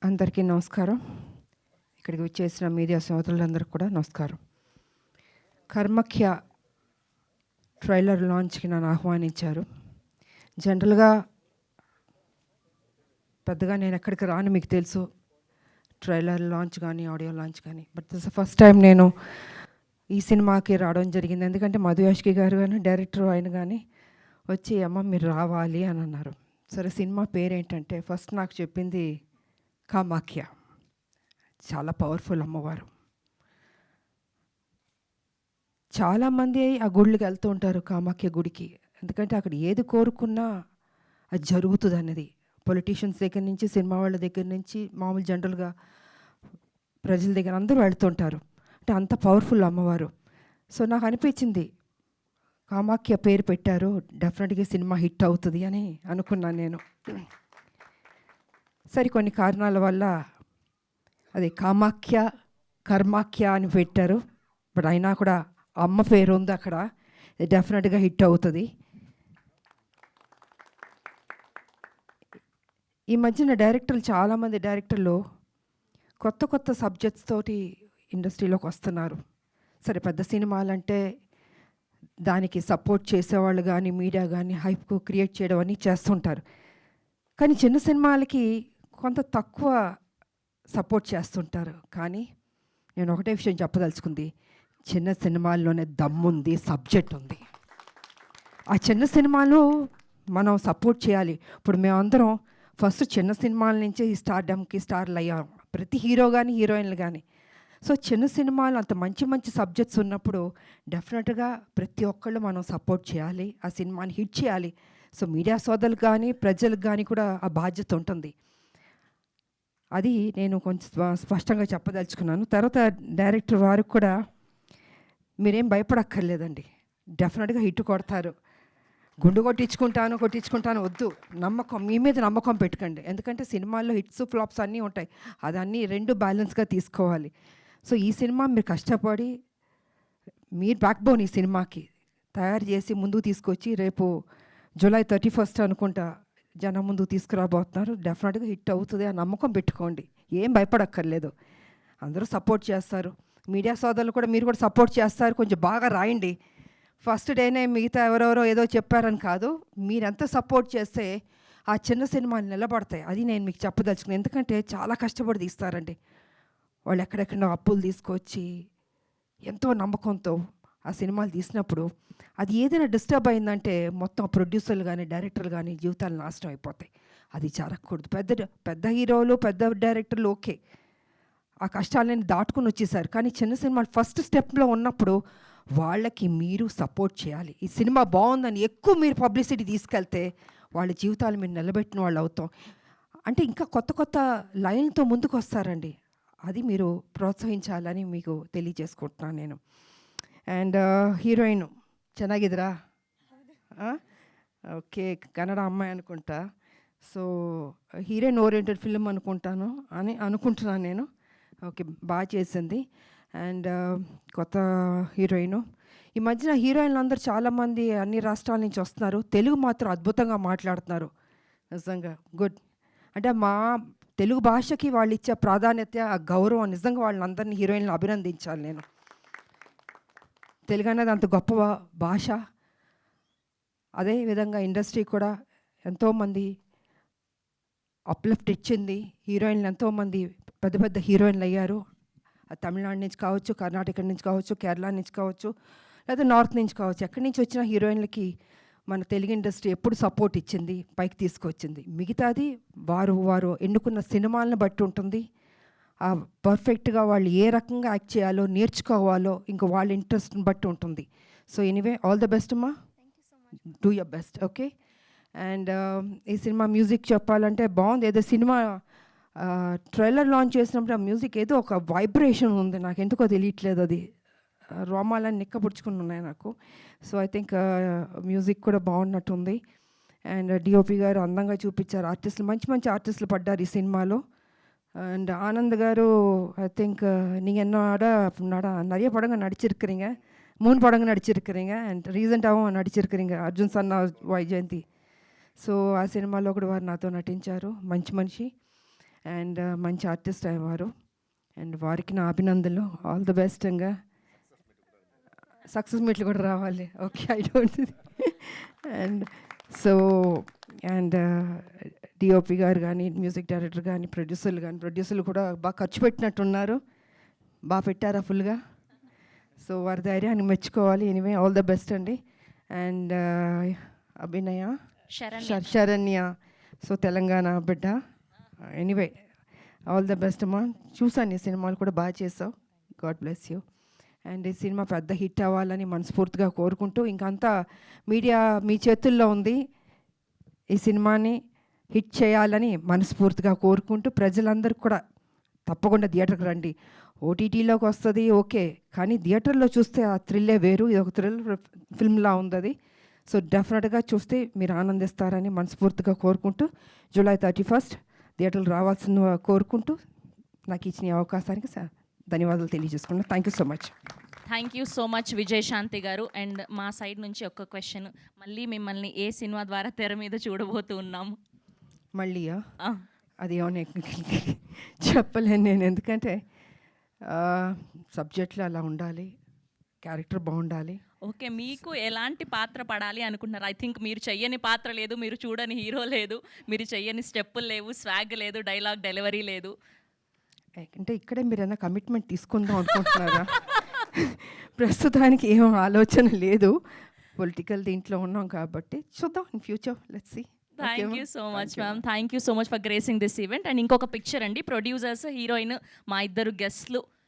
అందరికీ నమస్కారం. ఇక్కడికి వచ్చేసిన మీడియా సోదరులందరికీ కూడా నమస్కారం. కర్మఖ్య ట్రైలర్ లాంచ్కి నన్ను ఆహ్వానించారు. జనరల్గా పెద్దగా నేను ఎక్కడికి రాను, మీకు తెలుసు, ట్రైలర్ లాంచ్ కానీ ఆడియో లాంచ్ కానీ. బట్ దిస్ ఫస్ట్ టైం నేను ఈ సినిమాకి రావడం జరిగింది. ఎందుకంటే మధు యాష్కి గారు కానీ డైరెక్టర్ ఆయన కానీ వచ్చి అమ్మ మీరు రావాలి అని అన్నారు. సరే, సినిమా పేరేంటంటే ఫస్ట్ నాకు చెప్పింది కామాఖ్య. చాలా పవర్ఫుల్ అమ్మవారు. చాలామంది ఆ గుళ్ళకి వెళ్తూ ఉంటారు, కామాఖ్య గుడికి. ఎందుకంటే అక్కడ ఏది కోరుకున్నా అది జరుగుతుంది అన్నది. పొలిటీషియన్స్ దగ్గర నుంచి, సినిమా వాళ్ళ దగ్గర నుంచి, మామూలు జనరల్గా ప్రజల దగ్గర అందరూ వెళ్తుంటారు. అంటే అంత పవర్ఫుల్ అమ్మవారు. సో నాకు అనిపించింది, కామాఖ్య పేరు పెట్టారు, డెఫినెట్గా సినిమా హిట్ అవుతుంది అని అనుకున్నాను నేను. సరికొన్ని కారణాల వల్ల అది కామాఖ్య కర్మాఖ్య అని పెట్టారు. బట్ అయినా కూడా అమ్మ పేరు ఉంది అక్కడ, డెఫినెట్గా హిట్ అవుతుంది. ఈ మధ్యన డైరెక్టర్లు, చాలామంది డైరెక్టర్లు కొత్త కొత్త సబ్జెక్ట్స్ తోటి ఇండస్ట్రీలోకి వస్తున్నారు. సరే, పెద్ద సినిమాలంటే దానికి సపోర్ట్ చేసేవాళ్ళు కానీ, మీడియా కానీ హైప్ క్రియేట్ చేయడం అని చేస్తుంటారు. కానీ చిన్న సినిమాలకి కొంత తక్కువ సపోర్ట్ చేస్తుంటారు. కానీ నేను ఒకటే విషయం చెప్పదలుచుకుంది, చిన్న సినిమాల్లోనే దమ్ముంది, సబ్జెక్ట్ ఉంది. ఆ చిన్న సినిమాలు మనం సపోర్ట్ చేయాలి. ఇప్పుడు మేమందరం ఫస్ట్ చిన్న సినిమాల నుంచి స్టార్డమ్కి స్టార్లు అయ్యాం, ప్రతి హీరో కానీ హీరోయిన్లు కానీ. సో చిన్న సినిమాలు అంత మంచి మంచి సబ్జెక్ట్స్ ఉన్నప్పుడు డెఫినెట్గా ప్రతి ఒక్కళ్ళు మనం సపోర్ట్ చేయాలి, ఆ సినిమాని హిట్ చేయాలి. సో మీడియా సోదరులకు కానీ ప్రజలకు కానీ కూడా ఆ బాధ్యత ఉంటుంది. అది నేను కొంచెం స్పష్టంగా చెప్పదలుచుకున్నాను. తర్వాత డైరెక్టర్ వారికి కూడా మీరేం భయపడక్కర్లేదండి, డెఫినెట్గా హిట్ కొడతారు. గుండు కొట్టించుకుంటాను వద్దు, నమ్మకం మీ మీద నమ్మకం పెట్టుకోండి. ఎందుకంటే సినిమాల్లో హిట్స్ ఫ్లాప్స్ అన్నీ ఉంటాయి, అదన్నీ రెండు బ్యాలెన్స్గా తీసుకోవాలి. సో ఈ సినిమా మీరు కష్టపడి, మీరు బ్యాక్ బోన్ ఈ సినిమాకి తయారు చేసి ముందుకు తీసుకొచ్చి రేపు జూలై 31 అనుకుంటా జనం ముందుకు తీసుకురాబోతున్నారు. డెఫినెట్గా హిట్ అవుతుంది, ఆ నమ్మకం పెట్టుకోండి, ఏం భయపడక్కర్లేదు. అందరూ సపోర్ట్ చేస్తారు, మీడియా సోదరులు కూడా మీరు కూడా సపోర్ట్ చేస్తారు. కొంచెం బాగా రాయండి. ఫస్ట్ డేనే మిగతా ఎవరెవరో ఏదో చెప్పారని కాదు, మీరెంత సపోర్ట్ చేస్తే ఆ చిన్న సినిమాలు నిలబడతాయి. అది నేను మీకు చెప్పదలుచుకున్నాను. ఎందుకంటే చాలా కష్టపడి తీస్తారండి వాళ్ళు, ఎక్కడెక్కడో అప్పులు తీసుకొచ్చి ఎంతో నమ్మకంతో ఆ సినిమాలు తీసినప్పుడు అది ఏదైనా డిస్టర్బ్ అయిందంటే మొత్తం ప్రొడ్యూసర్లు కానీ డైరెక్టర్లు కానీ జీవితాలు నాశనం అయిపోతాయి. అది జరగకూడదు. పెద్ద హీరోలు పెద్ద డైరెక్టర్లు ఓకే, ఆ కష్టాలని దాటుకుని వచ్చేసారు. కానీ చిన్న సినిమాలు ఫస్ట్ స్టెప్లో ఉన్నప్పుడు వాళ్ళకి మీరు సపోర్ట్ చేయాలి. ఈ సినిమా బాగుందని ఎక్కువ మీరు పబ్లిసిటీ తీసుకెళ్తే వాళ్ళ జీవితాలు మీరు నిలబెట్టిన వాళ్ళు అవుతాం. అంటే ఇంకా కొత్త కొత్త లైన్తో ముందుకు వస్తారండి, అది మీరు ప్రోత్సహించాలని మీకు తెలియజేసుకుంటున్నాను నేను. అండ్ హీరోయిన్ ಚೆನ್ನಾಗಿದ್ದೀರಾ? ఓకే, కన్నడ అమ్మాయి అనుకుంటా. సో హీరోయిన్ ఓరియంటెడ్ ఫిల్మ్ అనుకుంటున్నాను నేను. ఓకే, బాగా చేసింది. అండ్ కొత్త హీరోయిన్. ఈ మధ్యన హీరోయిన్లు అందరూ చాలామంది అన్ని రాష్ట్రాల నుంచి వస్తున్నారు, తెలుగు మాత్రం అద్భుతంగా మాట్లాడుతున్నారు. నిజంగా గుడ్. అంటే మా తెలుగు భాషకి వాళ్ళు ఇచ్చే ప్రాధాన్యత, ఆ గౌరవం, నిజంగా వాళ్ళందరినీ హీరోయిన్లు అభినందించాలి నేను. తెలుగు అనేది అంత గొప్ప భాష. అదేవిధంగా ఇండస్ట్రీ కూడా ఎంతోమంది అప్లిఫ్ట్ ఇచ్చింది. హీరోయిన్లు ఎంతోమంది పెద్ద పెద్ద హీరోయిన్లు అయ్యారు. తమిళనాడు నుంచి కావచ్చు, కర్ణాటక నుంచి కావచ్చు, కేరళ నుంచి కావచ్చు, లేదా నార్త్ నుంచి కావచ్చు, ఎక్కడి నుంచి వచ్చిన హీరోయిన్లకి మన తెలుగు ఇండస్ట్రీ ఎప్పుడు సపోర్ట్ ఇచ్చింది, పైకి తీసుకొచ్చింది. మిగతాది వారు ఎన్నుకున్న సినిమాలను బట్టి ఉంటుంది. పర్ఫెక్ట్గా వాళ్ళు ఏ రకంగా యాక్ట్ చేయాలో నేర్చుకోవాలో ఇంకా వాళ్ళ ఇంట్రెస్ట్ని బట్టి ఉంటుంది. So anyway, all the best అమ్మా, do your best. Okay. And ఈ సినిమా మ్యూజిక్ చెప్పాలంటే బాగుంది. ఏదో సినిమా ట్రైలర్ లాంచ్ చేసినప్పుడు ఆ మ్యూజిక్ ఏదో ఒక వైబ్రేషన్ ఉంది, నాకు ఎందుకో తెలియట్లేదు, అది రోమాలని నిక్కపుడుచుకుని ఉన్నాయి నాకు. సో ఐ థింక్ మ్యూజిక్ కూడా బాగున్నట్టుంది. అండ్ డిఓపి గారు అందంగా చూపించారు, ఆర్టిస్టులు మంచి మంచి ఆర్టిస్టులు పడ్డారు ఈ సినిమాలో. And Anand car I think நீங்கள் என்னோட நிறைய படங்கள் நடிச்சிருக்கிறீங்க, 3 படங்கள் நடிச்சிருக்கிறீங்க. And రీసెంట్గాவும் నడిచిరుக்கிறீங்க, Arjun Sanna Vyjayanthi. So ఆ సినిమాలో కూడా వారు నాతో నటించారు, మంచి మనిషి. అండ్ మంచి ఆర్టిస్ట్ అయ్యేవారు. అండ్ వారికి నా అభినందనలు. All the best. ఇంకా సక్సెస్ మీట్లు కూడా రావాలి. Okay, I don't and so and DOP గారు కానీ, మ్యూజిక్ డైరెక్టర్ కానీ, ప్రొడ్యూసర్లు కూడా బాగా ఖర్చు పెట్టినట్టున్నారు. బాగా పెట్టారా ఫుల్గా? సో వారి ధైర్యాన్ని మెచ్చుకోవాలి. ఎనీవే ఆల్ ద బెస్ట్ అండి. అండ్ అభినయ శరణ్య, సో తెలంగాణ బిడ్డ. ఎనీవే ఆల్ ద బెస్ట్ అమ్మా. చూసాను ఈ సినిమాలు కూడా బాగా చేసావు. God bless you. అండ్ ఈ సినిమా పెద్ద హిట్ అవ్వాలని మనస్ఫూర్తిగా కోరుకుంటూ, ఇంకంతా మీడియా మీ చేతుల్లో ఉంది. ఈ సినిమాని హిట్ చేయాలని మనస్ఫూర్తిగా కోరుకుంటూ, ప్రజలందరికీ కూడా తప్పకుండా థియేటర్కి రండి. ఓటీటీలోకి వస్తుంది ఓకే, కానీ థియేటర్లో చూస్తే ఆ థ్రిల్లే వేరు. ఇది ఒక థ్రిల్ ఫిల్మ్లా ఉంది అది. సో డెఫినెట్గా చూస్తే మీరు ఆనందిస్తారని మనస్ఫూర్తిగా కోరుకుంటూ, జూలై 31 థియేటర్లు రావాల్సిన కోరుకుంటూ, నాకు ఇచ్చిన ఈ అవకాశానికి ధన్యవాదాలు తెలియజేసుకున్నాను. Thank you so much. Thank you so much Vijayashanti గారు. అండ్ మా సైడ్ నుంచి ఒక క్వశ్చన్, మళ్ళీ మిమ్మల్ని ఏ సినిమా ద్వారా తెర మీద చూడబోతూ ఉన్నాము? మళ్ళీయా? అది ఏమన్నా చెప్పలేను నేను, ఎందుకంటే సబ్జెక్ట్లో అలా ఉండాలి, క్యారెక్టర్ బాగుండాలి. ఓకే, మీకు ఎలాంటి పాత్ర పడాలి అనుకుంటున్నారు? ఐ థింక్ మీరు చెయ్యని పాత్ర లేదు, మీరు చూడని హీరో లేదు, మీరు చెయ్యని స్టెప్పులు లేవు, స్వాగ్ లేదు, డైలాగ్ డెలివరీ లేదు. అంటే ఇక్కడే మీరు ఏమైనా కమిట్మెంట్ తీసుకుందాం అనుకుంటున్నారా? ప్రస్తుతానికి ఏం ఆలోచన లేదు. పొలిటికల్ దీంట్లో ఉన్నాం కాబట్టి చూద్దాం in future. Let's see. Thank you so much ma'am. Thank you so much for gracing this event. And ఇంకొక పిక్చర్ అండి, ప్రొడ్యూసర్స్, హీరోయిన్, మా ఇద్దరు గెస్ట్లు